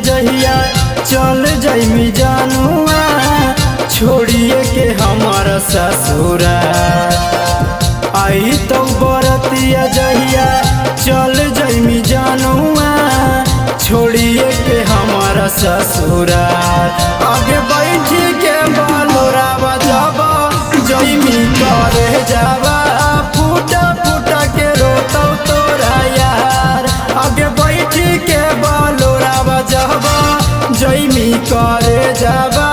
जहिया चल जाइमी जानुआ छोड़िए के हमारा ससुरा। आई तो बरतिया जहिया चल जाइमी जानुआ छोड़िए के हमारा ससुरा। आगे बैठी के बालोरा बजाबा जइमी करे जावा फूटा फूटा के रोता तोरा यार। आगे बैठी के बालोरा बजाबा जइमी करे जावा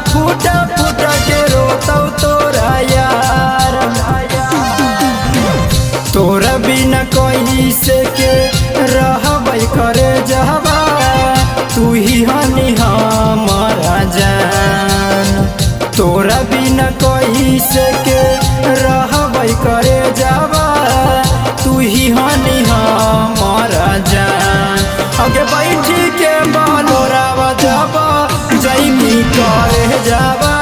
फूटा फूटा के रोता तोरा यार। तोरा बिना कहीं से के रहबै करे जावा तू ही हनी हमारा जान। तोरा बिना कहीं से के रहबै करे जावा तू ही हनी हमारा जान। आगे बैठी के बालोरा बजाबा जइमी करे जावा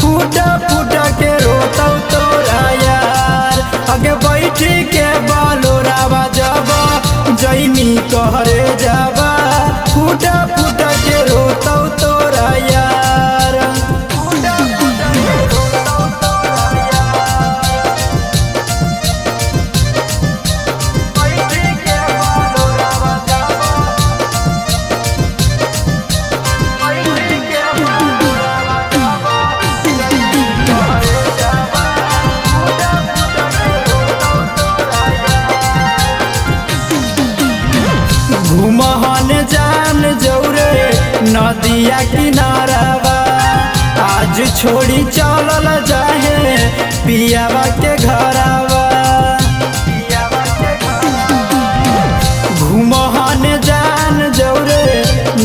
फूटा फूटा के रोता तोरा यार। आगे बैठी के बालोरा बजाबा जइमी करे जावा फूटा फूटा के रोता तोरा यार। घुमहन जान जौरे नदिया किनारावा आज छोड़ी चलल जाहे पियावा के घरावा। घुमहन जान जौरे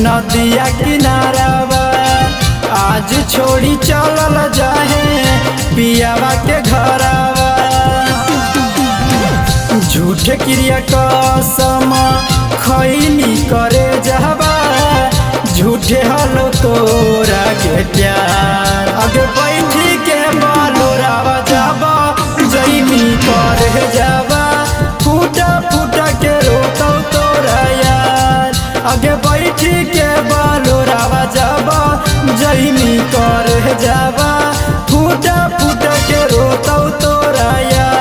नदिया किनारावा आज छोड़ी चलल जाहे पियावा के घरावा। झूठ क्रिया कसम खैनी करे जावा झूठे हलो तोरा के प्यार। आगे बैठी के बालोरा बजाबा जइमी करे जावा फूटा फूटा के रोता तोरा यार। आगे बैठी के बालोरा बजाबा जइमी करे जावा फूटा फूटा के रोता तोरा यार।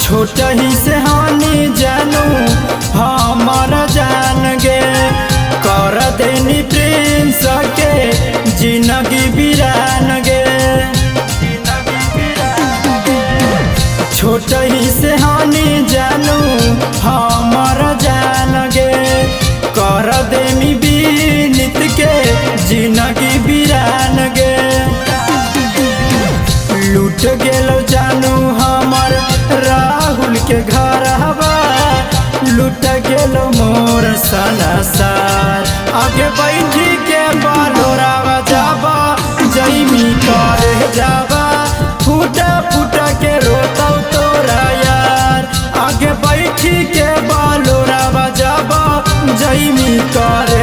छोट ही से हानि जानू हमारा जान गे कर देनी प्रिंस के जिंदगी बिरान गे। छोट ही से हानि जानू हमारा जान गे कर देनी बीनित के जिंदगी बिरान गे। लूट गेलो जानू हमर राहुल के घर हवा लूट गेलो मोर सनसार। आगे बैठी के बालोरा बजाबा जइमी करे जावा फूटा फूटा के रोता तोरा यार। आगे बैठी के बालोरा बजाबा जइमी करे